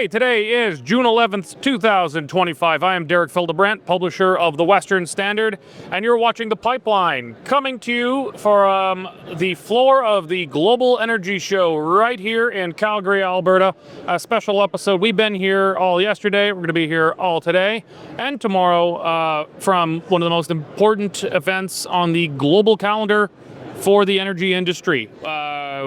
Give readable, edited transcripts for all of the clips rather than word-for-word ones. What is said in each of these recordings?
Okay, today is June 11th, 2025. I am Derek Fildebrandt, publisher of the Western Standard, and you're watching The Pipeline, coming to you from the floor of the Global Energy Show right here in Calgary, Alberta. A special episode. We've been here all yesterday. We're going to be here all today and tomorrow from one of the most important events on the global calendar for the energy industry.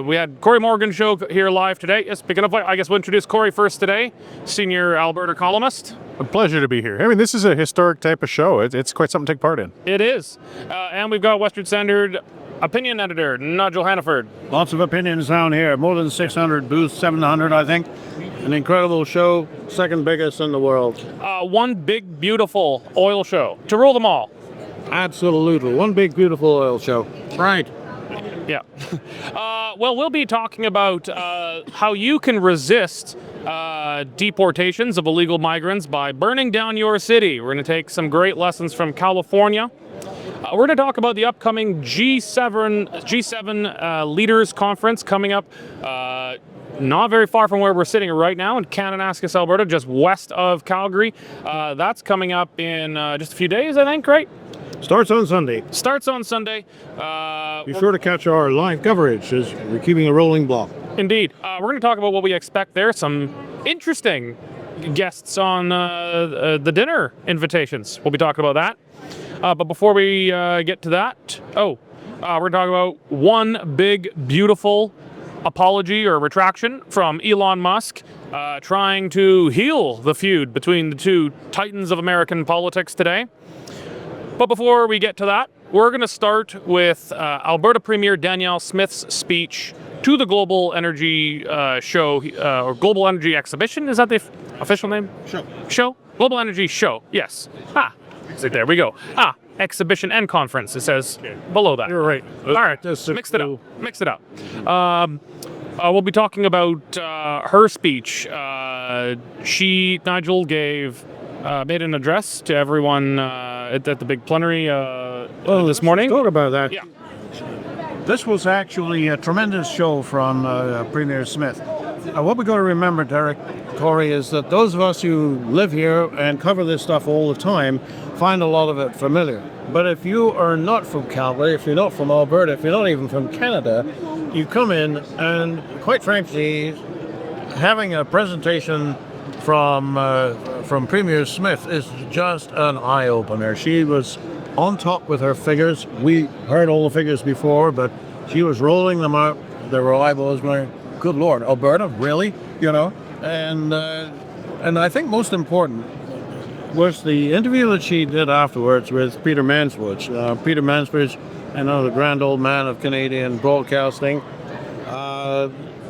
We had Cory Morgan show here live today. Speaking of, I guess we'll introduce Cory first today, senior Alberta columnist. A pleasure to be here. I mean, this is a historic type of show. It's quite something to take part in. It is. And we've got Western Standard opinion editor, Nigel Hannaford. Lots of opinions down here. More than 600 booths, 700, I think. An incredible show, second biggest in the world. One big, beautiful oil show to rule them all. Absolutely. One big, beautiful oil show. Right. Yeah. Well, we'll be talking about how you can resist deportations of illegal migrants by burning down your city. We're going to take some great lessons from California. We're going to talk about the upcoming G7 Leaders Conference coming up not very far from where we're sitting right now in Kananaskis, Alberta, just west of Calgary. That's coming up in just a few days, I think, right? Starts on Sunday. Starts on Sunday. Be sure to catch our live coverage as we're keeping a rolling block. Indeed. We're going to talk about what we expect there. Some interesting guests on the dinner invitations. We'll be talking about that. But before we get to that, we're going to talk about one big, beautiful apology or retraction from Elon Musk trying to heal the feud between the two titans of American politics today. But before we get to that, we're going to start with Alberta Premier Danielle Smith's speech to the Global Energy Show, or Global Energy Exhibition. Is that the official name? Show? Global Energy Show, yes. There we go. Exhibition and conference, it says below that. You're right. All right, mixed it up. We'll be talking about her speech. Nigel made an address to everyone at the big plenary this morning. Talk about that. Yeah. This was actually a tremendous show from Premier Smith. What we got to remember, Derek, Cory, is that those of us who live here and cover this stuff all the time find a lot of it familiar. But if you are not from Calgary, if you're not from Alberta, if you're not even from Canada, you come in and, quite frankly, having a presentation from Premier Smith is just an eye-opener. She was on top with her figures. We heard all the figures before, but she was rolling them out. There were eyeballs going, good Lord, Alberta, really? And I think most important was the interview that she did afterwards with Peter Mansbridge. Peter Mansbridge, the grand old man of Canadian broadcasting,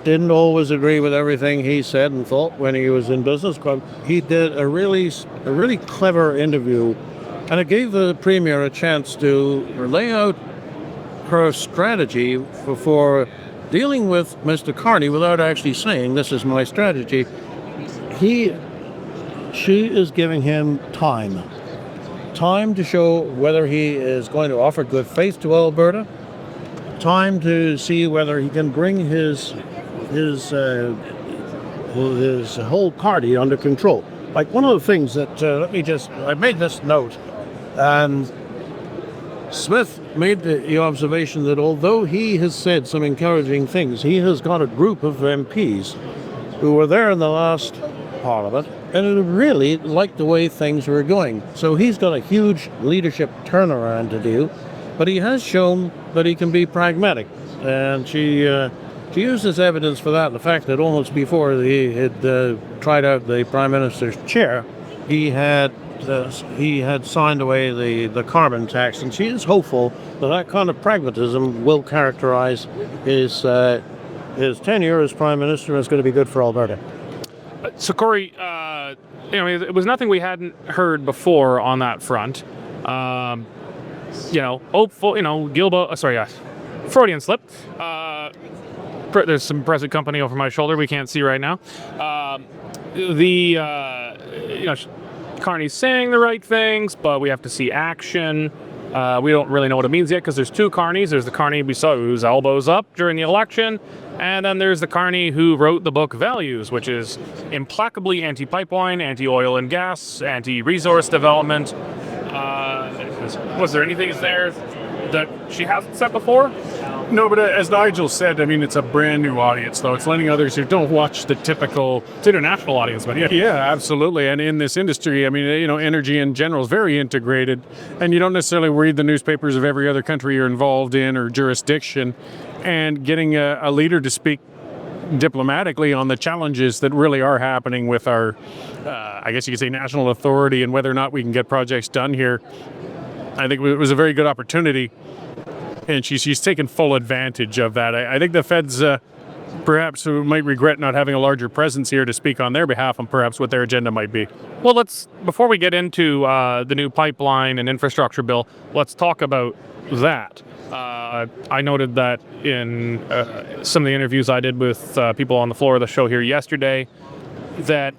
didn't always agree with everything he said and thought when he was in business, but he did a really clever interview, and it gave the Premier a chance to lay out her strategy for dealing with Mr. Carney without actually saying, this is my strategy. She is giving him time to show whether he is going to offer good faith to Alberta, time to see whether he can bring his whole party under control. Like one of the things that, I made this note, and Smith made the observation that although he has said some encouraging things, he has got a group of MPs who were there in the last Parliament and who really liked the way things were going. So he's got a huge leadership turnaround to do, but he has shown that he can be pragmatic. And she used as evidence for that the fact that almost before he had tried out the Prime Minister's chair, he had signed away the carbon tax, and she is hopeful that kind of pragmatism will characterize his tenure as Prime Minister, and it's going to be good for Alberta. So, Cory, it was nothing we hadn't heard before on that front. Hopeful, Gilbo, Freudian slip. There's some present company over my shoulder we can't see right now. Carney's saying the right things, but we have to see action. We don't really know what it means yet because there's two Carneys. There's the Carney we saw whose elbows up during the election, And then there's the Carney who wrote the book Values, which is implacably anti-pipeline, anti-oil and gas, anti-resource development. Was there anything there that she hasn't said before? No, but as Nigel said, I mean, it's a brand new audience, though. It's letting others who don't watch the typical... It's international audience, but yeah. Yeah, absolutely. And in this industry, I mean, energy in general is very integrated, and you don't necessarily read the newspapers of every other country you're involved in or jurisdiction, and getting a leader to speak diplomatically on the challenges that really are happening with our, I guess you could say, national authority and whether or not we can get projects done here. I think it was a very good opportunity, and she's taken full advantage of that. I think the feds perhaps might regret not having a larger presence here to speak on their behalf and perhaps what their agenda might be. Well, before we get into the new pipeline and infrastructure bill, let's talk about that. I noted that in some of the interviews I did with people on the floor of the show here yesterday, that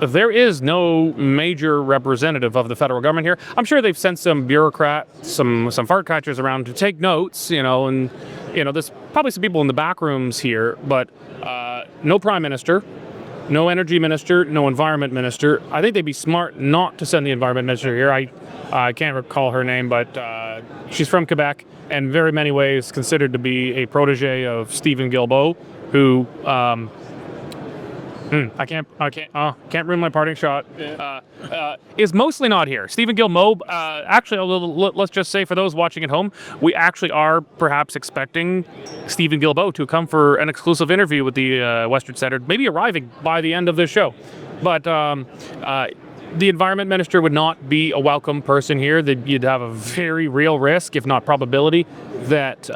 there is no major representative of the federal government here. I'm sure they've sent some bureaucrats, some fart catchers around to take notes, and there's probably some people in the back rooms here, but no prime minister, no energy minister, no environment minister. I think they'd be smart not to send the environment minister here. I can't recall her name, but she's from Quebec and very many ways considered to be a protege of Stephen Guilbeault, who I can't ruin my parting shot. Is mostly not here. Stephen Guilbeault, actually, let's just say for those watching at home, we actually are perhaps expecting Stephen Guilbeault to come for an exclusive interview with the Western Standard, maybe arriving by the end of this show. But the environment minister would not be a welcome person here. You'd have a very real risk, if not probability, that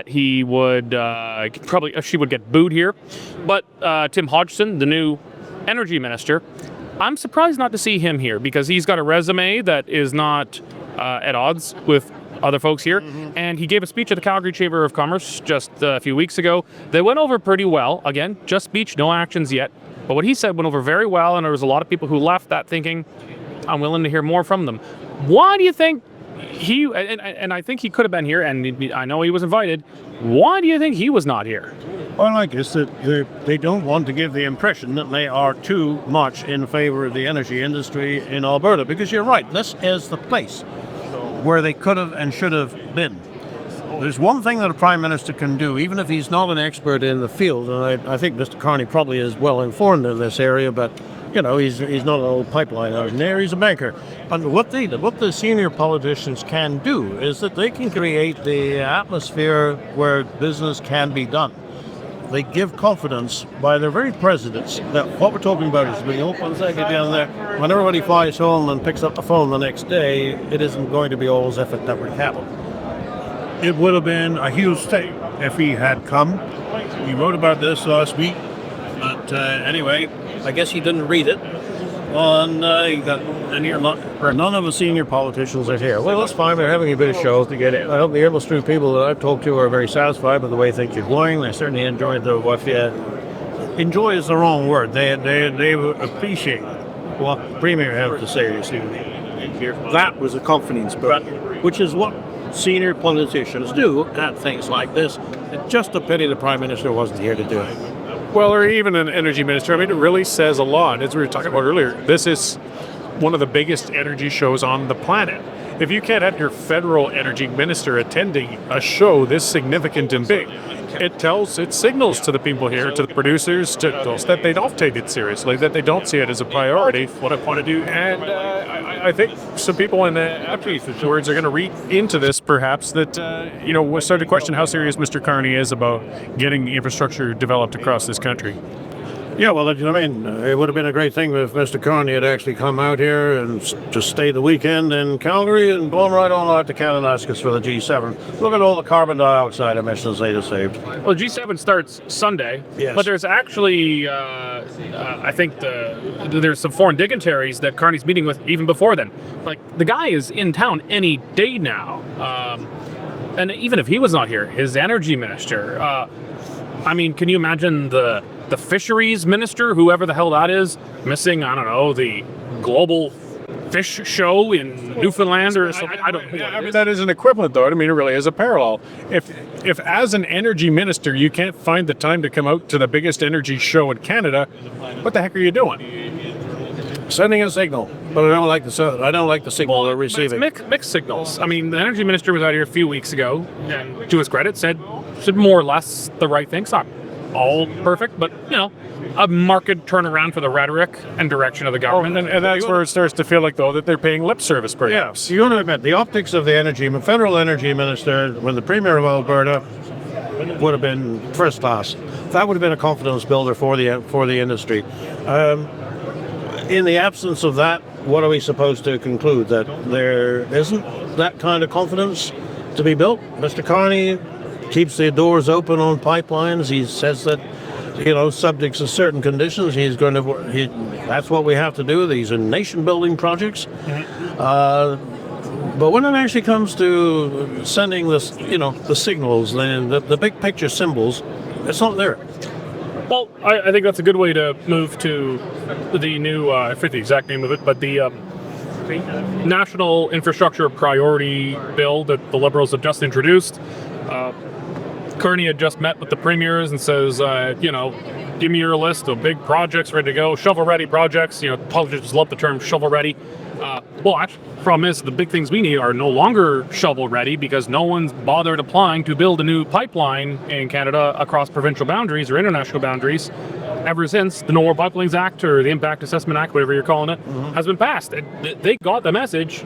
he would she would get booed here. But Tim Hodgson, the new energy minister, I'm surprised not to see him here because he's got a resume that is not at odds with other folks here. Mm-hmm. And he gave a speech at the Calgary Chamber of Commerce just a few weeks ago. They went over pretty well. Again, just speech, no actions yet. But what he said went over very well, and there was a lot of people who left that thinking, I'm willing to hear more from them. Why do you think and I think he could have been here, and I know he was invited. Why do you think he was not here? Well, I guess that they don't want to give the impression that they are too much in favor of the energy industry in Alberta, because you're right, this is the place where they could have and should have been. There's one thing that a Prime Minister can do, even if he's not an expert in the field, and I think Mr. Carney probably is well informed in this area, but he's not an old pipeline engineer, he's a banker. But what the senior politicians can do is that they can create the atmosphere where business can be done. They give confidence by their very presidents that what we're talking about is being open second down there. When everybody flies home and picks up the phone the next day, it isn't going to be all as if it never happened. It would have been a huge thing if he had come. He wrote about this last week, but anyway, I guess he didn't read it. None of the senior politicians are here. Well, that's fine. They're having a bit of show to get it. I hope the industry people that I've talked to are very satisfied with the way things are going. They certainly enjoyed enjoy is the wrong word. They appreciate what the Premier had to say this evening. That was a confidence builder, which is what senior politicians do at things like this. It's just a pity the Prime Minister wasn't here to do it. Well, or even an energy minister. I mean, it really says a lot. As we were talking about earlier, this is one of the biggest energy shows on the planet. If you can't have your federal energy minister attending a show this significant and big, it signals to the people here, to the producers, that they don't take it seriously, that they don't see it as a priority. What I want to do, and I think some people in the afterwards are going to read into this, perhaps, that we'll start to question how serious Mr. Carney is about getting infrastructure developed across this country. Yeah, well, it would have been a great thing if Mr. Carney had actually come out here and just stayed the weekend in Calgary and gone right on out to Kananaskis for the G7. Look at all the carbon dioxide emissions they'd have saved. Well, G7 starts Sunday, yes. But there's actually, I think there's some foreign dignitaries that Carney's meeting with even before then. Like, the guy is in town any day now. And even if he was not here, his energy minister, can you imagine the fisheries minister, whoever the hell that is, missing, the global fish show in Newfoundland or something? I don't know. That is an equivalent, though. I mean, it really is a parallel. If if as an energy minister you can't find the time to come out to the biggest energy show in Canada, what the heck are you doing? Sending a signal, but I don't like the signal they're receiving. Mixed signals. I mean, the energy minister was out here a few weeks ago, and to his credit, said more or less the right things. Not all perfect, but a marked turnaround for the rhetoric and direction of the government. And that's where it starts to feel like, though, that they're paying lip service, perhaps. Yeah, you want to admit the optics of the federal energy minister, when the premier of Alberta would have been first class. That would have been a confidence builder for the industry. In the absence of that, what are we supposed to conclude? That there isn't that kind of confidence to be built? Mr. Carney keeps the doors open on pipelines. He says that, subject to certain conditions, that's what we have to do. These are nation-building projects. But when it actually comes to sending this, the signals, the big picture symbols, it's not there. Well, I think that's a good way to move to the new, I forget the exact name of it, but the National Infrastructure Priority Bill that the Liberals have just introduced. Carney had just met with the premiers and says, give me your list of big projects ready to go, shovel-ready projects. Politicians love the term shovel-ready. Actually, the problem is the big things we need are no longer shovel-ready because no one's bothered applying to build a new pipeline in Canada across provincial boundaries or international boundaries ever since the No More Pipelines Act or the Impact Assessment Act, whatever you're calling it, has been passed. They got the message.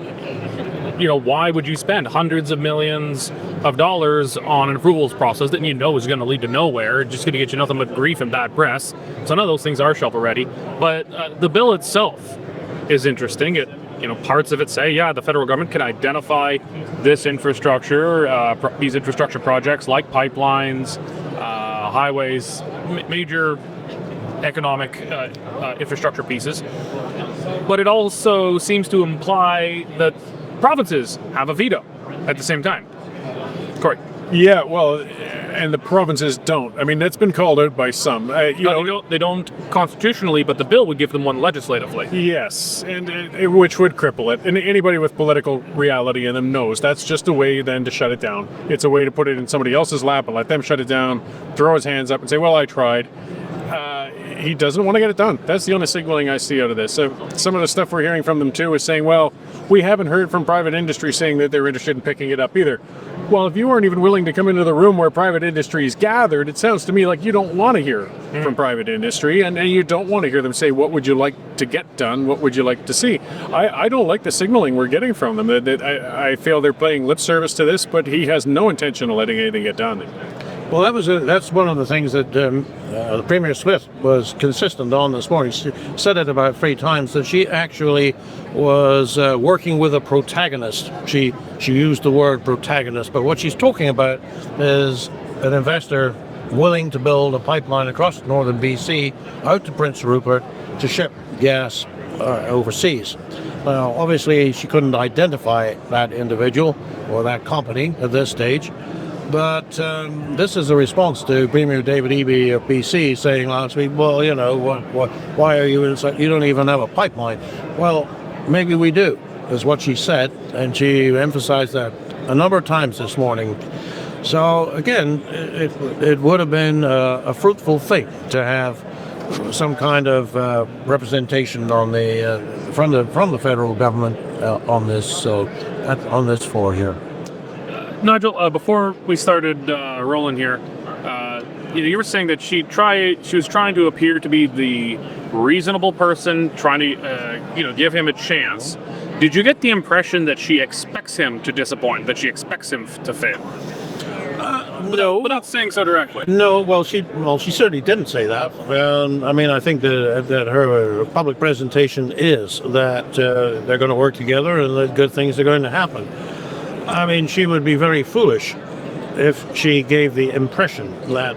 Why would you spend hundreds of millions of dollars on an approvals process that is going to lead to nowhere, just going to get you nothing but grief and bad press? So none of those things are shovel-ready. But the bill itself is interesting. Parts of it say, the federal government can identify this infrastructure, these infrastructure projects like pipelines, highways, major economic infrastructure pieces. But it also seems to imply that provinces have a veto at the same time. Cory. Yeah, well, and the provinces don't. I mean, that's been called out by some. They don't constitutionally, but the bill would give them one legislatively. Yes, and which would cripple it. And anybody with political reality in them knows that's just a way then to shut it down. It's a way to put it in somebody else's lap and let them shut it down, throw his hands up and say, well, I tried. He doesn't want to get it done. That's the only signaling I see out of this. So some of the stuff we're hearing from them too is saying, well, we haven't heard from private industry saying that they're interested in picking it up either. Well, if you aren't even willing to come into the room where private industry is gathered, it sounds to me like you don't want to hear from private industry, and you don't want to hear them say, what would you like to get done? What would you like to see? I don't like the signaling we're getting from them. I feel they're playing lip service to this, but he has no intention of letting anything get done. Well, that's one of the things that Premier Smith was consistent on this morning. She said it about 3 times, that she actually was working with a protagonist. She used the word protagonist, but what she's talking about is an investor willing to build a pipeline across northern BC out to Prince Rupert to ship gas overseas. Now, obviously, she couldn't identify that individual or that company at this stage. But this is a response to Premier David Eby of BC saying last week, well, why are you inside? You don't even have a pipeline. Well, maybe we do, is what she said, and she emphasized that a number of times this morning. So again, it would have been a fruitful thing to have some kind of representation on the from the federal government on this floor here. Nigel, before we started rolling here, you were saying that she was trying to appear to be the reasonable person, trying to give him a chance. Did you get the impression that she expects him to disappoint, that she expects him to fail? No, without saying so directly. No, well, she certainly didn't say that. I think that her public presentation is that they're going to work together and that good things are going to happen. I mean, she would be very foolish if she gave the impression that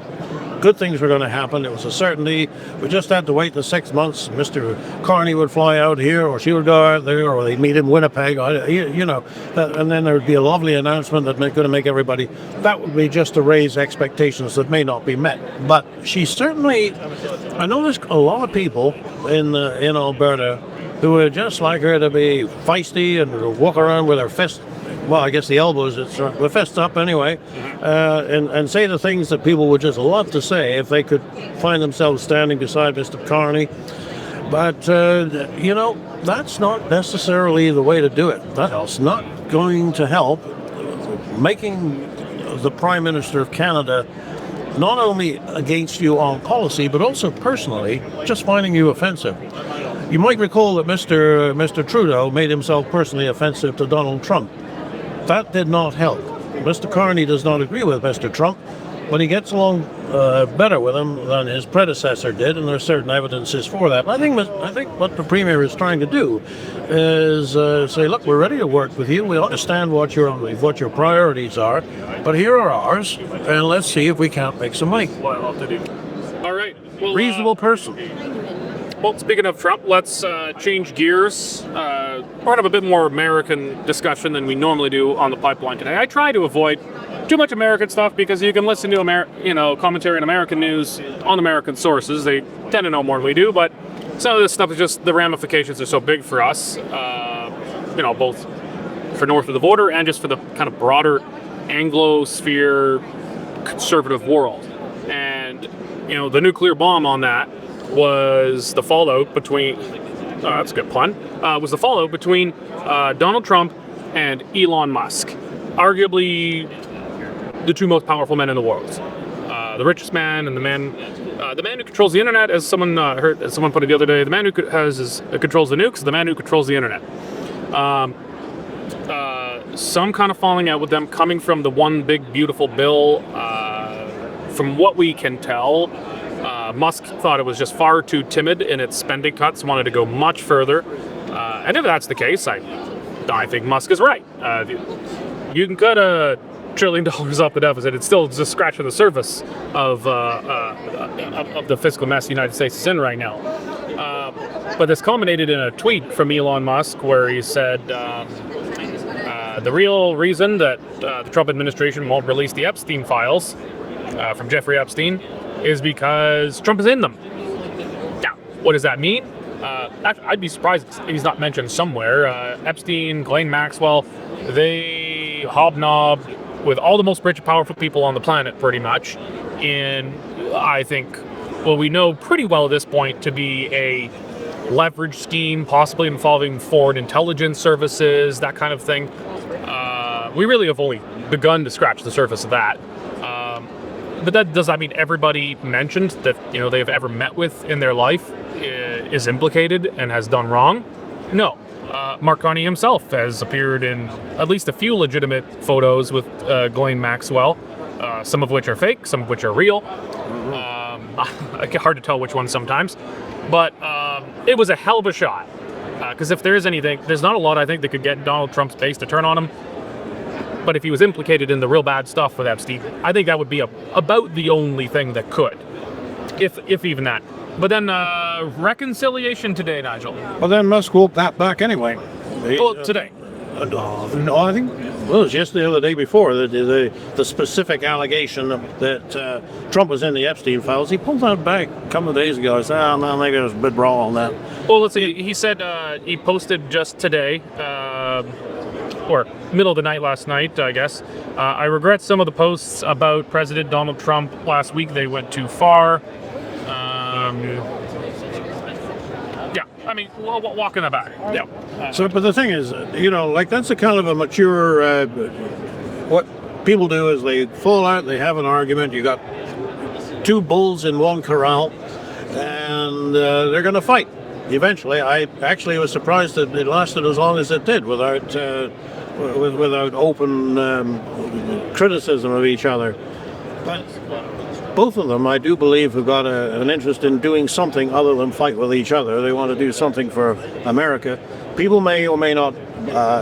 good things were going to happen. It was a certainty. We just had to wait the 6 months. Mr. Carney would fly out here, or she would go out there, or they'd meet in Winnipeg. And then there would be a lovely announcement that's going to make everybody. That would be just to raise expectations that may not be met. But she certainly, I know there's a lot of people in Alberta who would just like her to be feisty and walk around with her fist well, I guess the elbows, we're fessed up anyway, and say the things that people would just love to say if they could find themselves standing beside Mr. Carney. But, that's not necessarily the way to do it. That's not going to help making the Prime Minister of Canada not only against you on policy, but also personally, just finding you offensive. You might recall that Mr. Trudeau made himself personally offensive to Donald Trump. That did not help. Mr. Carney does not agree with Mr. Trump, but he gets along better with him than his predecessor did, and there's certain evidences for that. I think what the Premier is trying to do is say, look, we're ready to work with you. We understand what your priorities are, but here are ours, and let's see if we can't make some money. All right. Well, Reasonable person. Well, speaking of Trump, let's change gears. We're have a bit more American discussion than we normally do on the pipeline today. I try to avoid too much American stuff because you can listen to commentary on American news on American sources. They tend to know more than we do, but some of this stuff is just the ramifications are so big for us. Both for north of the border and just for the kind of broader Anglosphere conservative world. And the nuclear bomb on that was the fallout between. That's a good pun. Was the fallout between Donald Trump and Elon Musk, arguably the two most powerful men in the world, the richest man and the man who controls the internet, as someone put it the other day. The man who controls the nukes, the man who controls the internet. Some kind of falling out with them coming from the one big beautiful bill. From what we can tell, Musk thought it was just far too timid in its spending cuts, wanted to go much further. And if that's the case, I think Musk is right. You can cut $1 trillion off the deficit. It's still just scratching the surface of the fiscal mess the United States is in right now. But this culminated in a tweet from Elon Musk where he said the real reason that the Trump administration won't release the Epstein files from Jeffrey Epstein is because Trump is in them. Now, what does that mean? I'd be surprised if he's not mentioned somewhere. Epstein, Ghislaine Maxwell, they hobnob with all the most rich and powerful people on the planet, pretty much, in, I think, we know pretty well at this point to be a leverage scheme, possibly involving foreign intelligence services, that kind of thing. We really have only begun to scratch the surface of that. But does that mean everybody mentioned that they've ever met with in their life is implicated and has done wrong? No. Mark Carney himself has appeared in at least a few legitimate photos with Ghislaine Maxwell, some of which are fake, some of which are real. Hard to tell which ones sometimes. But it was a hell of a shot. Because if there is anything, there's not a lot I think that could get Donald Trump's base to turn on him. But if he was implicated in the real bad stuff with Epstein, I think that would be about the only thing that could, if even that. But then reconciliation today, Nigel. Well, then Musk will bat back anyway. Today. No, I think it was just the other day before the specific allegation that Trump was in the Epstein files. He pulled that back a couple of days ago. I said, no, maybe I was a bit wrong on that. Well, let's see. He said he posted just today, or middle of the night last night, I guess. I regret some of the posts about President Donald Trump last week. They went too far. Walking it back. Yeah. But the thing is, that's a kind of a mature. What people do is they fall out, they have an argument. You got two bulls in one corral, and they're going to fight. Eventually, I actually was surprised that it lasted as long as it did without open criticism of each other. But both of them, I do believe, have got an interest in doing something other than fight with each other. They want to do something for America. People may or may not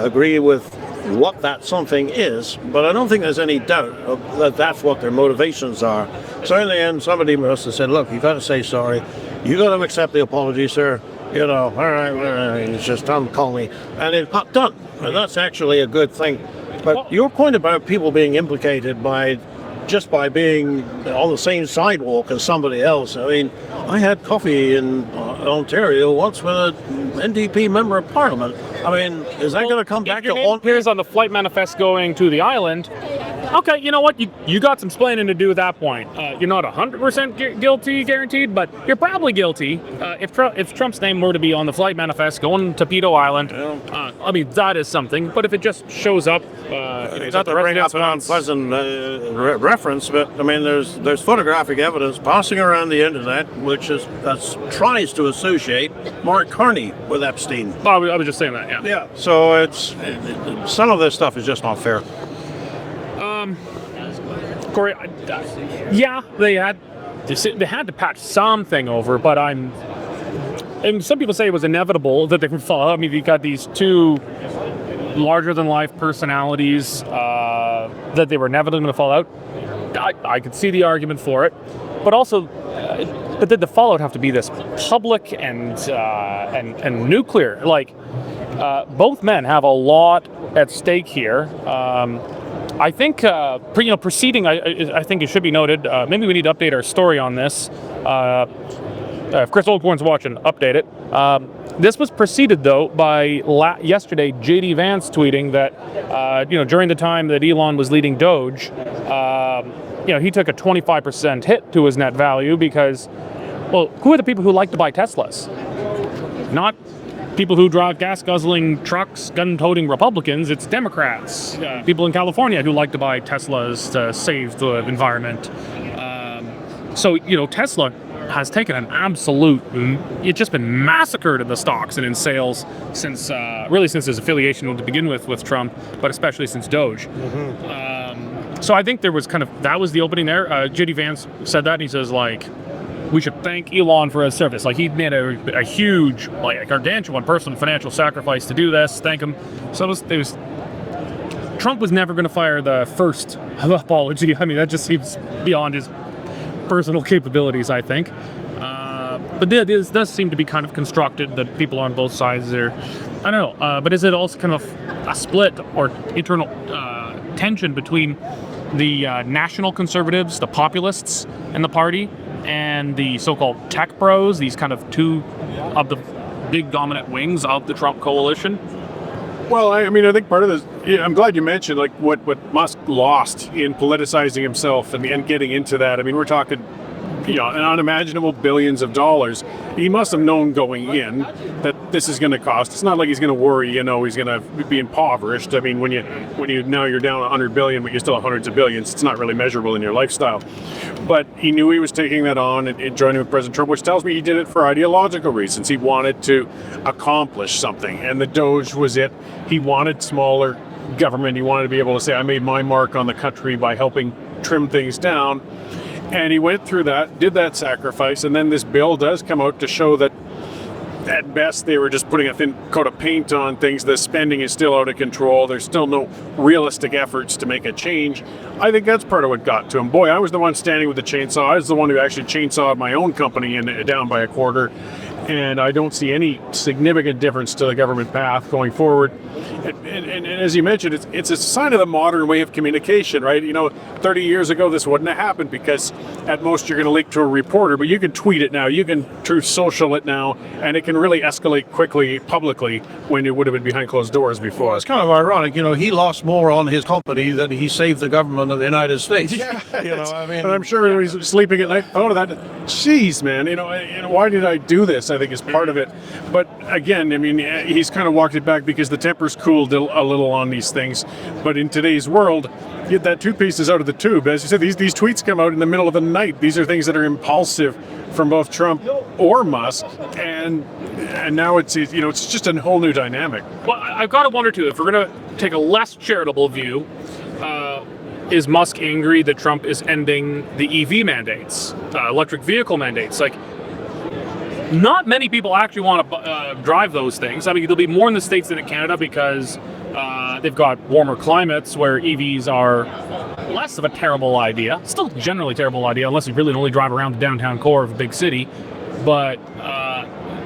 agree with what that something is, but I don't think there's any doubt that that's what their motivations are. So in the end, somebody must have said, look, you've got to say sorry. You've got to accept the apology, sir. All right, it's just done, call me. And it got done. And that's actually a good thing. But your point about people being implicated just by being on the same sidewalk as somebody else. I mean, I had coffee in Ontario once with an NDP member of Parliament. I mean, is that going to come back If your to name haunt? appears on the flight manifest going to the island, okay, you know what? You got some splaining to do at that point. You're not 100% guilty, guaranteed, but you're probably guilty if Trump's name were to be on the flight manifest going to Pedo Island. I mean, that is something. But if it just shows up, It's not to bring up an unpleasant reference, but I mean, there's photographic evidence passing around the internet that tries to associate Mark Carney with Epstein. I was just saying that, yeah. Yeah. So some of this stuff is just not fair. Cory, yeah, they had to patch something over, but and some people say it was inevitable that they would fall out. I mean, you got these two larger-than-life personalities that they were inevitably going to fall out. I could see the argument for it, but also, but did the fallout have to be this public and nuclear? Like, both men have a lot at stake here. I think, proceeding, I think it should be noted, maybe we need to update our story on this. If Chris Oldcorn's watching, update it. This was preceded, though, by yesterday, J.D. Vance tweeting that, during the time that Elon was leading Doge, he took a 25% hit to his net value because, well, who are the people who like to buy Teslas? Not people who drive gas-guzzling trucks, gun-toting Republicans. It's Democrats, people in California who like to buy Teslas to save the environment. So Tesla has taken an absolute, it's just been massacred in the stocks and in sales since his affiliation to begin with Trump, but especially since Doge. So I think there was that was the opening there. J.D. Vance said that, and he says, we should thank Elon for his service. He made a huge, a gargantuan personal financial sacrifice to do this. Thank him. So Trump was never going to fire the first apology. I mean, that just seems beyond his personal capabilities, I think. But this does seem to be kind of constructed that people on both sides are, I don't know, but is it also kind of a split or internal tension between the national conservatives, the populists in the party, and the so-called tech bros, these kind of two of the big dominant wings of the Trump coalition? Well, I mean, I think part of this, I'm glad you mentioned what Musk lost in politicizing himself and getting into that. I mean, we're talking, an unimaginable billions of dollars. He must have known going in that this is going to cost. It's not like he's going to worry, he's going to be impoverished. I mean, when now you're down 100 billion, but you're still hundreds of billions, it's not really measurable in your lifestyle. But he knew he was taking that on and joining with President Trump, which tells me he did it for ideological reasons. He wanted to accomplish something, and the Doge was it. He wanted smaller government. He wanted to be able to say, I made my mark on the country by helping trim things down. And he went through that, did that sacrifice, and then this bill does come out to show that at best they were just putting a thin coat of paint on things. The spending is still out of control. There's still no realistic efforts to make a change. I think that's part of what got to him. Boy, I was the one standing with the chainsaw. I was the one who actually chainsawed my own company down by a quarter. And I don't see any significant difference to the government path going forward. And as you mentioned, it's a sign of the modern way of communication, right? 30 years ago, this wouldn't have happened because at most you're going to leak to a reporter, but you can tweet it now, you can Truth Social it now, and it can really escalate quickly publicly when it would have been behind closed doors before. Well, it's kind of ironic, he lost more on his company than he saved the government of the United States. Yeah, and I'm sure he's sleeping at night. Oh, that, jeez, man, why did I do this? I think is part of it. But again, I mean, he's kind of walked it back because the temper's cooled a little on these things. But in today's world, that toothpaste is out of the tube. As you said, these tweets come out in the middle of the night. These are things that are impulsive from both Trump or Musk, and now it's just a whole new dynamic. Well, I've got to wonder too, if we're going to take a less charitable view, is Musk angry that Trump is ending the EV mandates, electric vehicle mandates? Not many people actually want to drive those things. I mean, there'll be more in the States than in Canada because they've got warmer climates where EVs are less of a terrible idea. Still generally a terrible idea unless you really only drive around the downtown core of a big city. But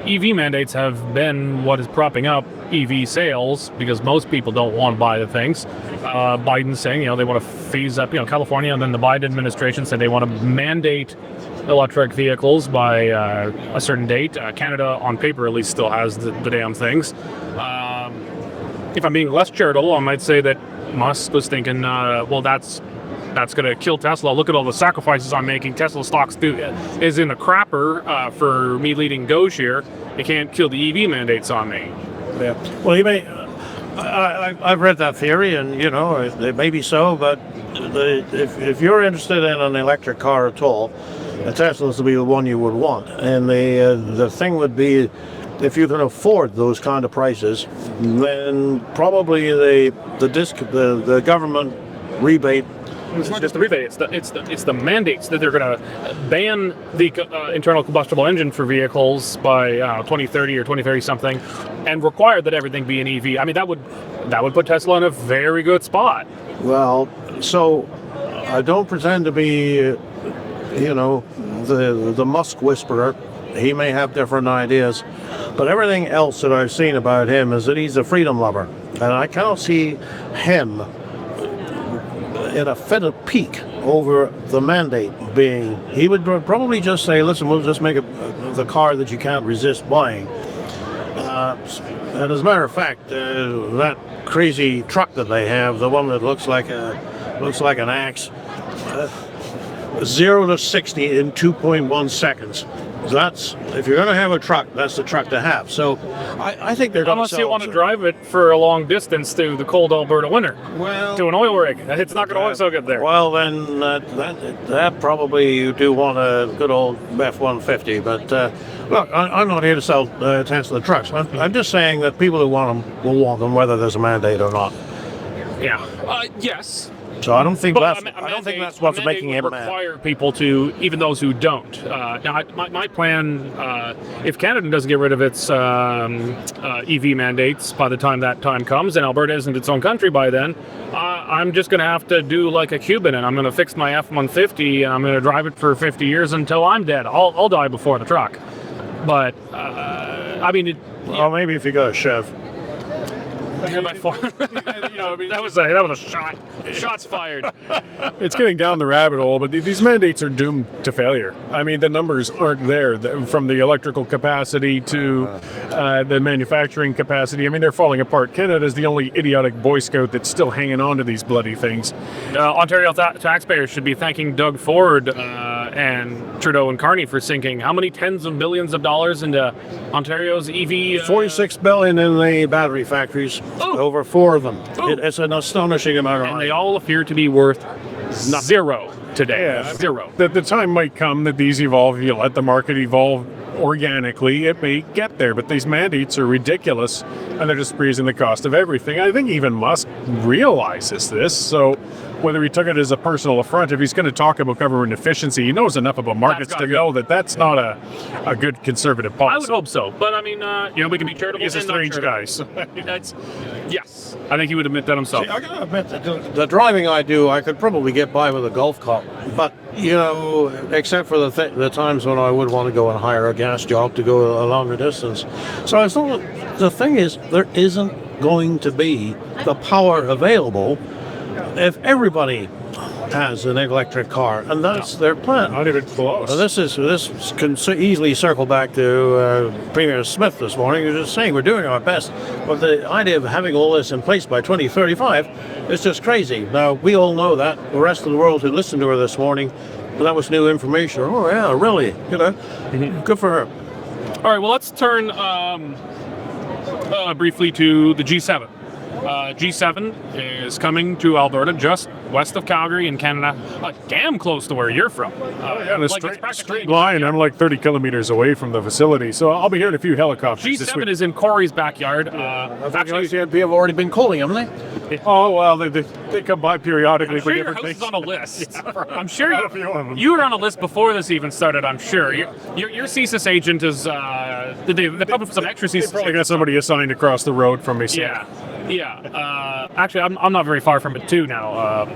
EV mandates have been what is propping up EV sales because most people don't want to buy the things. Biden's saying, they want to phase up, California, and then the Biden administration said they want to mandate electric vehicles by a certain date. Canada, on paper at least, still has the damn things. if I'm being less charitable, I might say that Musk was thinking, well, that's going to kill Tesla. Look at all the sacrifices I'm making. Tesla stocks is in the crapper for me leading Doge here. It can't kill the EV mandates on me. Yeah. Well, you may. I've read that theory, and it may be so. But if you're interested in an electric car at all, a Tesla's will be the one you would want. And the thing would be, if you can afford those kind of prices, then probably the government rebate. It's not just the rebate; it's the mandates that they're going to ban the internal combustible engine for vehicles by 2030 or 2030 something, and require that everything be an EV. I mean, that would put Tesla in a very good spot. Well, so I don't pretend to be, the Musk whisperer. He may have different ideas, but everything else that I've seen about him is that he's a freedom lover, and I cannot see him in a fit of pique over the mandate being. He would probably just say, listen, we'll just make the car that you can't resist buying. And as a matter of fact, that crazy truck that they have, the one that looks like an axe, 0 to 60 in 2.1 seconds. That's, if you're going to have a truck, that's the truck to have. So I think they're going to unless you want to drive it for a long distance through the cold Alberta winter, to an oil rig. It's not going to work so good there. Well, then that probably you do want a good old F-150. But look, I'm not here to sell Tesla trucks. I'm just saying that people who want them will want them, whether there's a mandate or not. Yeah. Yes. So I don't think But I don't think that's what's making him mad. Require people to, even those who don't. Now, my plan, if Canada doesn't get rid of its EV mandates by the time that time comes, and Alberta isn't its own country by then, I'm just going to have to do like a Cuban, and I'm going to fix my F-150, and I'm going to drive it for 50 years until I'm dead. I'll die before the truck. But I mean, Well, maybe if you got a Chev. That was a shot. Shots fired. It's getting down the rabbit hole, but these mandates are doomed to failure. I mean, the numbers aren't there from the electrical capacity to the manufacturing capacity. I mean, they're falling apart. Canada is the only idiotic Boy Scout that's still hanging on to these bloody things. Ontario taxpayers should be thanking Doug Ford and Trudeau and Carney for sinking how many tens of billions of dollars into Ontario's EV? 46 billion in the battery factories. Oh. Over 4 of them. Oh. It's an astonishing amount of And money. they all appear to be worth zero today. Yeah. Zero. The time might come that these evolve. You let the market evolve organically. It may get there, but these mandates are ridiculous, and they're just raising the cost of everything. I think even Musk realizes this. So whether he took it as a personal affront, if he's going to talk about government efficiency, he knows enough about markets to know that that's not a good conservative policy. I would hope so. But I mean, we can be charitable. He's a and not strange guy. charitable. Yes. I think he would admit that himself. I gotta admit that the driving I do, I could probably get by with a golf cart. But, except for the times when I would want to go and hire a gas job to go a longer distance. So I thought the thing is, there isn't going to be the power available if everybody has an electric car, and that's their plan. Not even close. Well, this can easily circle back to Premier Smith this morning. He was just saying we're doing our best, but the idea of having all this in place by 2035 is just crazy. Now, we all know that. The rest of the world who listened to her this morning, that was new information. Oh, yeah, really? Good for her. All right, well, let's turn briefly to the G7. G7 is coming to Alberta, just west of Calgary in Canada, damn close to where you're from. On a straight line, I'm like 30 kilometers away from the facility, so I'll be hearing a few helicopters this week. G7 is in Cory's backyard. Actually, they have already been calling, haven't they? Oh, well, they come by periodically for different Your house things. is on a list. I'm A sure few of them. you were on a list before this even started, I'm sure. Your CSIS agent is, they probably put some extra CSIS. Probably got somebody assigned across the road from me. So. Yeah. Actually, I'm not very far from it too now.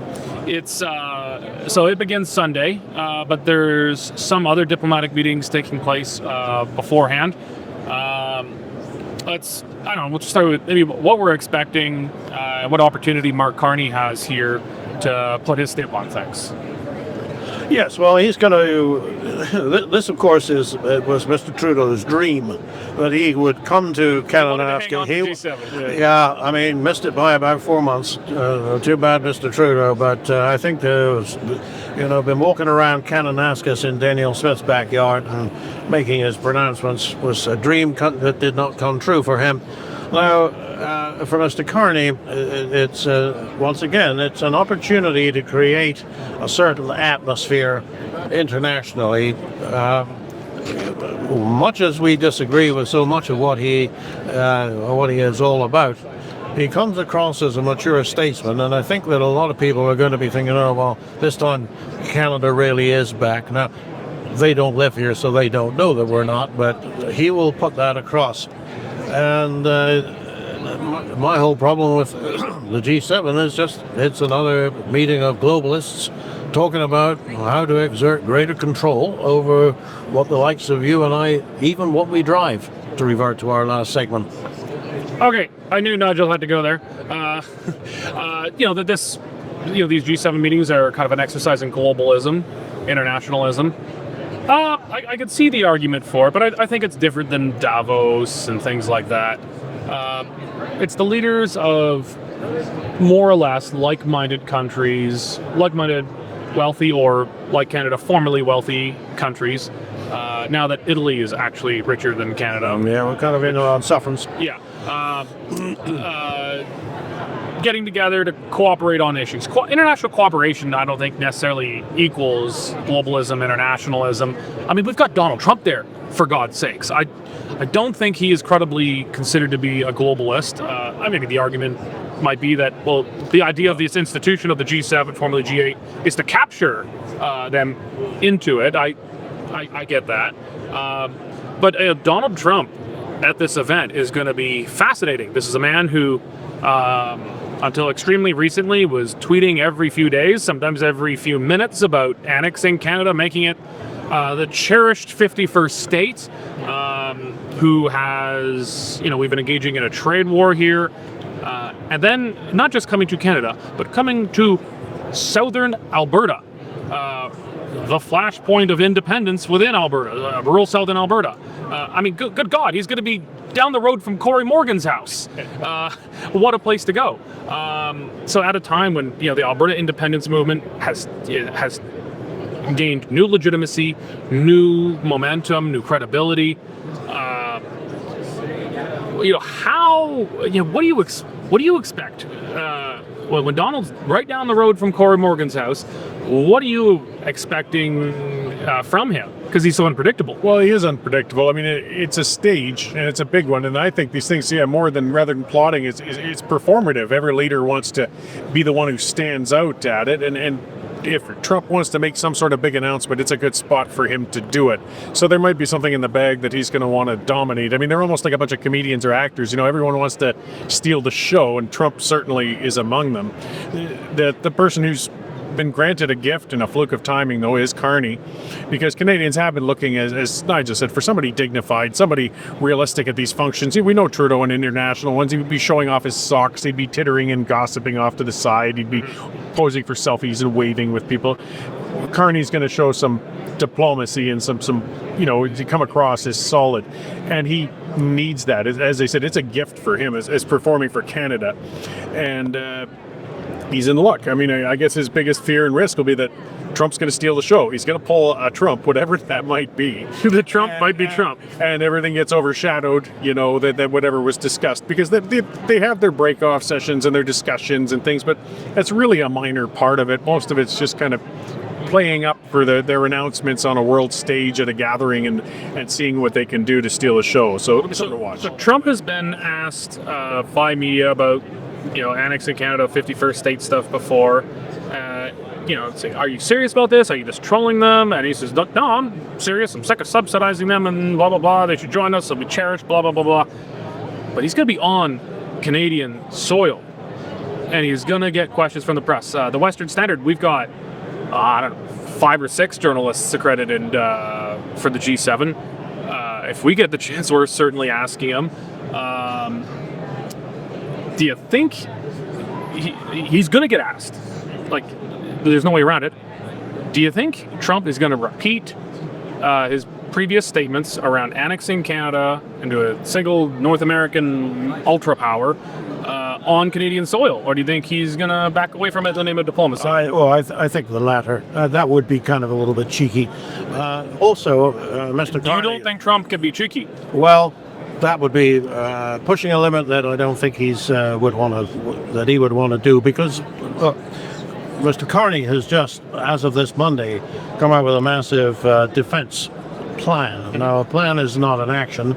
It's so it begins Sunday, but there's some other diplomatic meetings taking place beforehand. I don't know. We'll just start with maybe what we're expecting, what opportunity Mark Carney has here to put his stamp on things. Yes, well, he's going to. This, of course, was Mr. Trudeau's dream that he would come to Canada. Yeah, I mean, missed it by about 4 months. Too bad, Mr. Trudeau. But I think there was, been walking around Kananaskis in Daniel Smith's backyard and making his pronouncements was a dream that did not come true for him. Now, for Mr. Carney, it's once again, it's an opportunity to create a certain atmosphere internationally. Much as we disagree with so much of what he is all about, he comes across as a mature statesman, and I think that a lot of people are going to be thinking, oh, well, this time Canada really is back. Now, they don't live here, so they don't know that we're not, but he will put that across. And my whole problem with the G7 is just it's another meeting of globalists talking about how to exert greater control over what the likes of you and I, even what we drive, to revert to our last segment. Okay, I knew Nigel had to go there. These G7 meetings are kind of an exercise in globalism, internationalism. I could see the argument for it, but I think it's different than Davos and things like that. It's the leaders of more or less like-minded countries, like-minded wealthy or, like Canada, formerly wealthy countries, now that Italy is actually richer than Canada. Yeah, we're kind of in on sufferance. Yeah. Getting together to cooperate on issues. International cooperation, I don't think necessarily equals globalism, internationalism. I mean, we've got Donald Trump there, for God's sakes. I don't think he is credibly considered to be a globalist. Maybe the argument might be that, well, the idea of this institution of the G7, formerly G8, is to capture them into it. I get that. But Donald Trump at this event is going to be fascinating. This is a man who, until extremely recently, was tweeting every few days, sometimes every few minutes, about annexing Canada, making it the cherished 51st state, who has, we've been engaging in a trade war here, and then not just coming to Canada, but coming to southern Alberta, the flashpoint of independence within Alberta, rural southern Alberta. Good God, he's going to be down the road from Cory Morgan's house. What a place to go. So at a time when, the Alberta independence movement has gained new legitimacy, new momentum, new credibility, what do you expect? When Donald's right down the road from Cory Morgan's house, what are you expecting from him? Because he's so unpredictable. Well, he is unpredictable. I mean, it's a stage, and it's a big one. And I think these things, rather than plotting, it's performative. Every leader wants to be the one who stands out at it. And if Trump wants to make some sort of big announcement, it's a good spot for him to do it. So there might be something in the bag that he's going to want to dominate. I mean, they're almost like a bunch of comedians or actors. Everyone wants to steal the show, and Trump certainly is among them. The person who's been granted a gift and a fluke of timing, though, is Carney, because Canadians have been looking, as Nigel said, for somebody dignified, somebody realistic at these functions. We know Trudeau in international ones, he would be showing off his socks, he'd be tittering and gossiping off to the side, he'd be posing for selfies and waving with people. Carney's going to show some diplomacy and some to come across as solid, and he needs that. As I said, it's a gift for him as performing for Canada, and he's in luck. I mean, I guess his biggest fear and risk will be that Trump's going to steal the show. He's going to pull a Trump, whatever that might be. The Trump might be Trump. And everything gets overshadowed, that whatever was discussed. Because they have their break-off sessions and their discussions and things, but that's really a minor part of it. Most of it's just kind of playing up for their announcements on a world stage at a gathering and seeing what they can do to steal a show. So it'll be something to watch. So Trump has been asked by media about annexing Canada, 51st state stuff before. Saying, are you serious about this? Are you just trolling them? And he says, no, I'm serious. I'm sick of subsidizing them and blah, blah, blah. They should join us. They'll be cherished, blah, blah, blah, blah. But he's going to be on Canadian soil. And he's going to get questions from the press. The Western Standard, we've got, 5 or 6 journalists accredited for the G7. If we get the chance, we're certainly asking him. Do you think he's going to get asked? Like, there's no way around it. Do you think Trump is going to repeat his previous statements around annexing Canada into a single North American ultra power on Canadian soil, or do you think he's going to back away from it in the name of diplomacy? I think the latter. That would be kind of a little bit cheeky. Also, Mr. Carney... You don't think Trump can be cheeky? Well, that would be pushing a limit that I don't think he would want to do, because Mr. Carney has just, as of this Monday, come out with a massive defense plan. Now, a plan is not an action.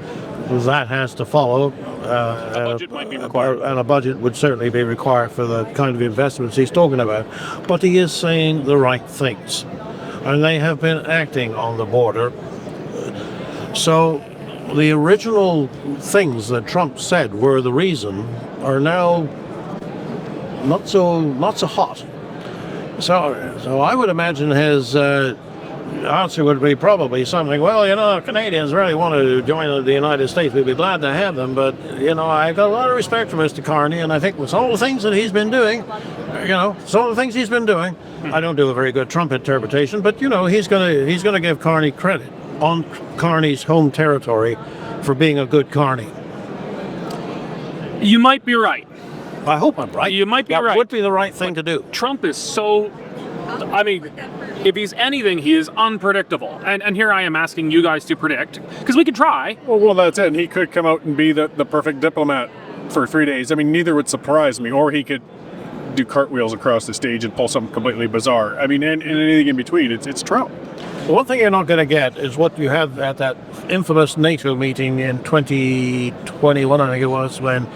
That has to follow. A budget might be required. And a budget would certainly be required for the kind of investments he's talking about. But he is saying the right things. And they have been acting on the border. So the original things that Trump said were the reason are now not so hot. So I would imagine his answer would be probably something, well, if Canadians really want to join the United States, we'd be glad to have them, but, I've got a lot of respect for Mr. Carney, and I think with some of the things that he's been doing, I don't do a very good Trump interpretation, but, he's going to give Carney credit on Carney's home territory for being a good Carney. You might be right. I hope I'm right. You might be right. That would be the right thing to do. Trump is so... if he's anything, he is unpredictable. And here I am asking you guys to predict, because we could try. Well, that's it. And he could come out and be the perfect diplomat for 3 days. Neither would surprise me. Or he could do cartwheels across the stage and pull something completely bizarre. And anything in between. It's Trump. One thing you're not going to get is what you had at that infamous NATO meeting in 2021, I think it was, when...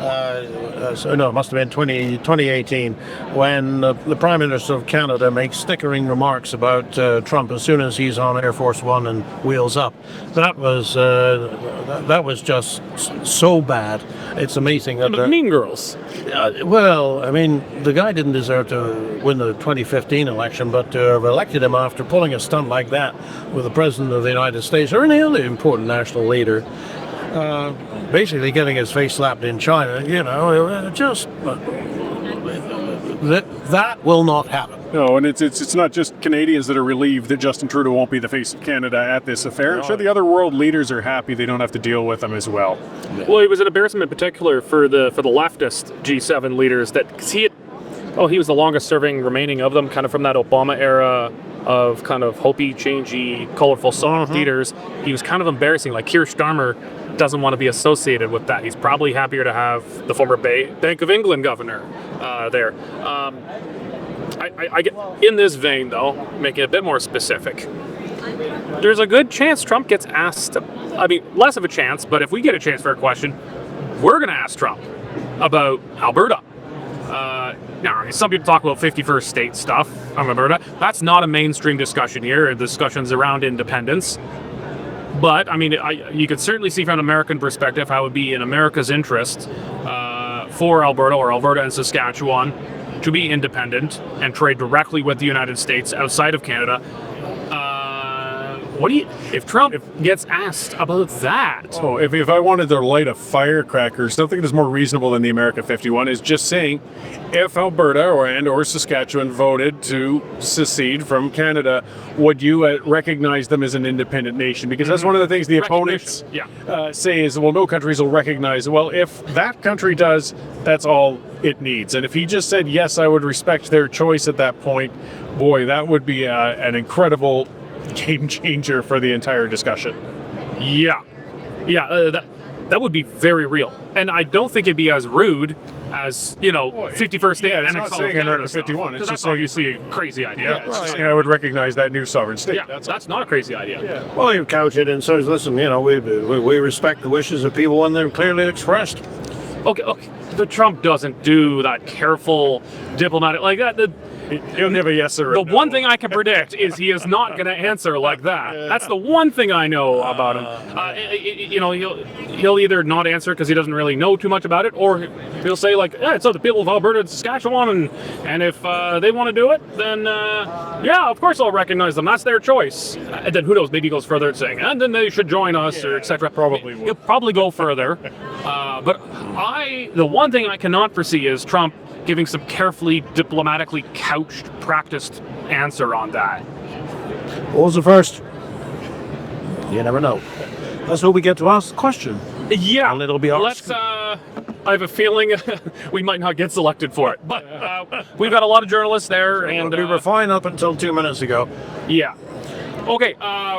it must have been 2018, when the Prime Minister of Canada makes stickering remarks about Trump as soon as he's on Air Force One and wheels up. That was just so bad. It's amazing that... Mean Girls. The guy didn't deserve to win the 2015 election, but to have elected him after pulling a stunt like that with the President of the United States or any other important national leader, basically getting his face slapped in China, that will not happen. No, and it's not just Canadians that are relieved that Justin Trudeau won't be the face of Canada at this affair. I'm sure the other world leaders are happy they don't have to deal with him as well. Well, it was an embarrassment in particular for the leftist G7 leaders that he was the longest serving remaining of them, kind of from that Obama era of kind of hopey, changey, colorful soft leaders. He was kind of embarrassing. Like Keir Starmer doesn't want to be associated with that. He's probably happier to have the former Bank of England governor there. I get in this vein, though, making it a bit more specific. There's a good chance Trump gets asked. Less of a chance, but if we get a chance for a question, we're going to ask Trump about Alberta. Now, some people talk about 51st state stuff on Alberta. That's not a mainstream discussion here. The discussion's around independence. But, you could certainly see from an American perspective how it would be in America's interest for Alberta or Alberta and Saskatchewan to be independent and trade directly with the United States outside of Canada. If Trump gets asked about that? Oh, if I wanted to light a firecracker, something that's more reasonable than the America 51 is just saying, if Alberta or Saskatchewan voted to secede from Canada, would you recognize them as an independent nation? Because that's one of the things the opponents say is, well, no countries will recognize. Well, if that country does, that's all it needs. And if he just said, yes, I would respect their choice at that point, boy, that would be an incredible game changer for the entire discussion. That would be very real, and I don't think it'd be as rude as 51st state. It's not saying America 51. It's just obviously a crazy idea. It's just saying I would recognize that new sovereign state. Yeah, that's not a crazy idea. Yeah. Well, you couch it and says, listen, we respect the wishes of people when they're clearly expressed. Okay. But Trump doesn't do that careful diplomatic like that. He'll give a yes or a no. no. One thing I can predict is he is not going to answer like that. That's the one thing I know about him. He'll either not answer because he doesn't really know too much about it, or he'll say like, it's up to the people of Alberta and Saskatchewan, and if they want to do it, then of course I'll recognize them. That's their choice. And then who knows? Maybe he goes further and saying, and then they should join us, or etc. Probably He'll probably go further. But the one thing I cannot foresee is Trump giving some carefully, diplomatically couched, practiced answer on that. What was the first? You never know. That's what we get to ask the question. Yeah, And it'll be ours. let's. I have a feeling we might not get selected for it, but we've got a lot of journalists there, and we were fine up until 2 minutes ago. yeah. Okay,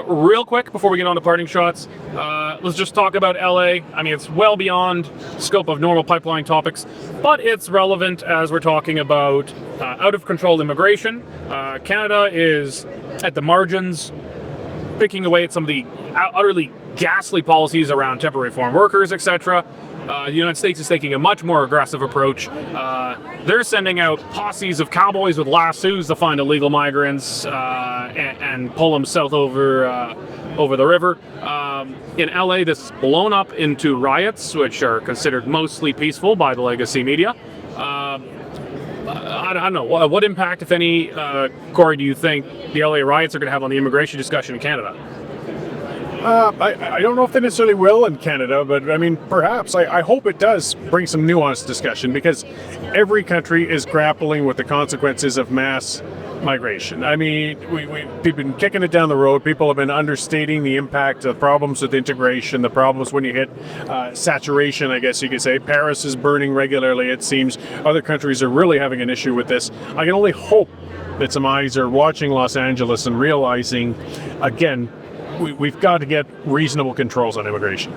real quick before we get on to parting shots, let's just talk about LA. I mean, it's well beyond scope of normal pipeline topics, but it's relevant as we're talking about out of control immigration. Canada is at the margins, picking away at some of the utterly ghastly policies around temporary foreign workers, etc. The United States is taking a much more aggressive approach. They're sending out posses of cowboys with lassos to find illegal migrants and pull them south over the river. In LA, this has blown up into riots, which are considered mostly peaceful by the legacy media. I don't know. What impact, if any, Cory, do you think the LA riots are going to have on the immigration discussion in Canada? I don't know if they necessarily will in Canada, but I mean, perhaps. I hope it does bring some nuanced discussion, because every country is grappling with the consequences of mass migration. I mean, we've been kicking it down the road. People have been understating the impact of problems with integration, the problems when you hit saturation, I guess you could say. Paris is burning regularly, it seems. Other countries are really having an issue with this. I can only hope that some eyes are watching Los Angeles and realizing, again, we've got to get reasonable controls on immigration.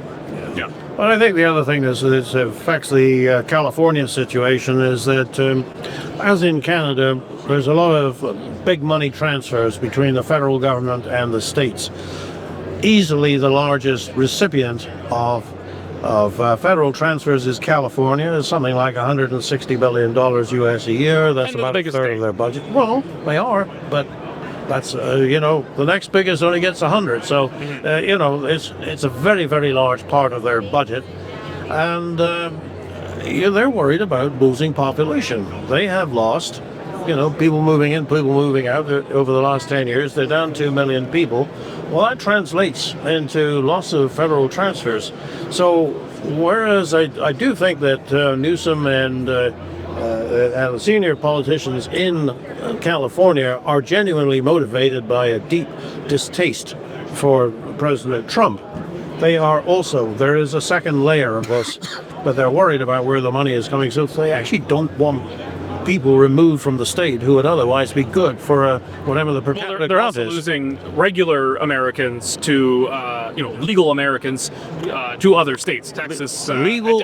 Yeah. Well, I think the other thing that affects the California situation is that, as in Canada, there's a lot of big money transfers between the federal government and the states. Easily the largest recipient of federal transfers is California. It's something like $160 billion US a year. That's And about a third of their budget. Well, they are, but that's the next biggest only gets 100. So it's a very, very large part of their budget, and they're worried about losing population. They have lost, people moving in, people moving out over the last 10 years. They're down 2 million people. Well, that translates into lots of federal transfers. So whereas I do think that Newsom and the senior politicians in California are genuinely motivated by a deep distaste for President Trump, there is a second layer of this, but they're worried about where the money is coming. So they actually don't want people removed from the state who would otherwise be good for whatever the per capita They're growth also is. losing regular Americans to, legal Americans to other states. Texas,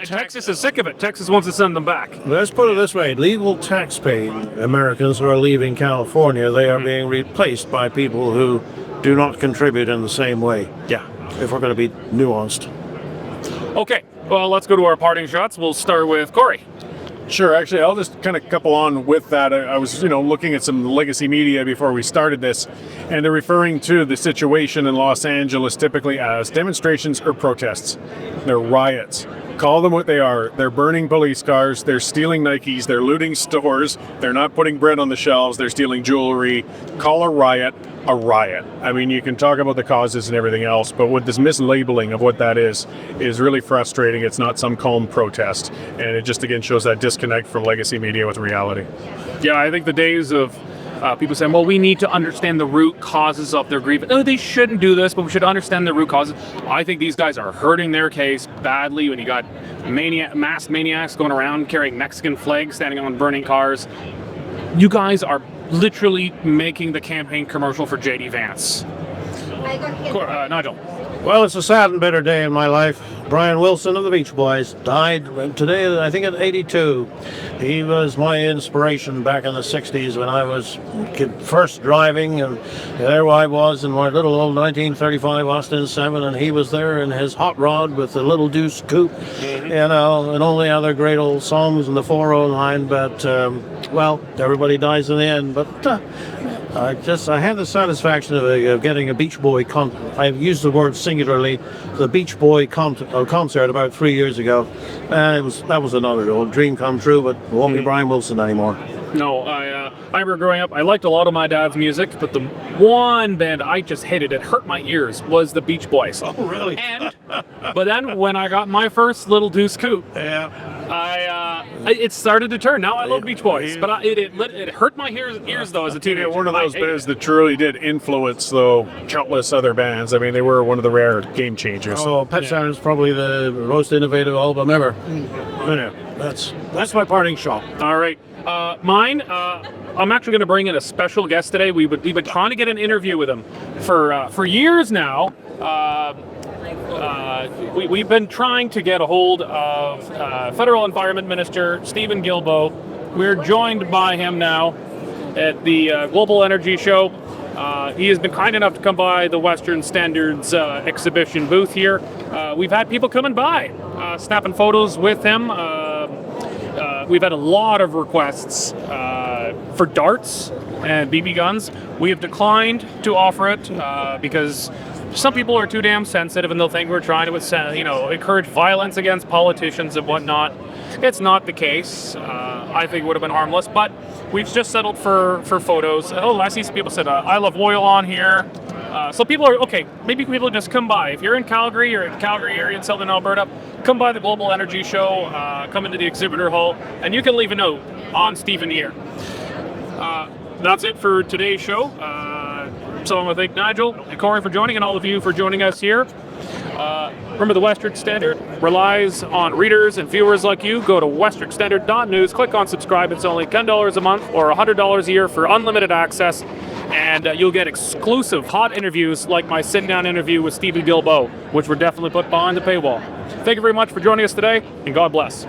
Texas is sick of it. Texas wants to send them back. Let's put it this way: legal tax-paying Americans who are leaving California, they are being replaced by people who do not contribute in the same way. Yeah. If we're going to be nuanced. Okay. Well, let's go to our parting shots. We'll start with Cory. Sure. Actually, I'll just kind of couple on with that. I was, looking at some legacy media before we started this, and they're referring to the situation in Los Angeles typically as demonstrations or protests. They're riots. Call them what they are. They're burning police cars. They're stealing Nikes. They're looting stores. They're not putting bread on the shelves. They're stealing jewelry. Call a riot a riot. I mean, you can talk about the causes and everything else, but with this mislabeling of what that is really frustrating. It's not some calm protest, and it just again shows that disconnect from legacy media with reality. Yeah, I think the days of people saying, well, we need to understand the root causes of their grievance. No, they shouldn't do this, but we should understand the root causes. I think these guys are hurting their case badly when you got masked maniacs going around carrying Mexican flags, standing on burning cars. You guys are literally making the campaign commercial for J.D. Vance. Nigel. Well, it's a sad and bitter day in my life. Brian Wilson of the Beach Boys died today, I think, at 82. He was my inspiration back in the 60s when I was first driving, and there I was in my little old 1935 Austin 7, and he was there in his hot rod with the Little Deuce Coupe, and all the other great old songs in the 409, but, well, everybody dies in the end, but I had the satisfaction of getting a Beach Boy I've used the word singularly, the Beach Boy concert about 3 years ago, and that was another old dream come true, but it won't be Brian Wilson anymore. No, I remember growing up, I liked a lot of my dad's music, but the one band I just hated, it hurt my ears, was the Beach Boys. Oh, really? But then when I got my first Little Deuce Coupe, Yeah. It started to turn. Now I love Beach Boys, but it hurt my ears though as a teenager. One of those I hate bands that truly did influence, though, countless other bands. I mean, they were one of the rare game changers. Oh, Pet Sounds is probably the most innovative album ever. Yeah, that's my parting shot. All right. Mine, I'm actually going to bring in a special guest today. We've been trying to get an interview with him for years now. We've been trying to get a hold of Federal Environment Minister Stephen Guilbeault. We're joined by him now at the Global Energy Show. He has been kind enough to come by the Western Standards exhibition booth here. We've had people coming by, snapping photos with him. We've had a lot of requests for darts and BB guns. We have declined to offer it because some people are too damn sensitive and they'll think we're trying to, encourage violence against politicians and whatnot. It's not the case. I think it would have been harmless, but we've just settled for photos. Oh, I see some people said I love oil on here. So people are, okay, maybe people just come by. If you're in Calgary or in the Calgary area in Southern Alberta, come by the Global Energy Show, come into the exhibitor hall, and you can leave a note on Stephen here. That's it for today's show. So I want to thank Nigel and Cory for joining, and all of you for joining us here. Remember, the Western Standard relies on readers and viewers like you. Go to westernstandard.news, click on subscribe. It's only $10 a month or $100 a year for unlimited access, and you'll get exclusive hot interviews like my sit-down interview with Stephen Guilbeault, which were definitely put behind the paywall. Thank you very much for joining us today, and God bless.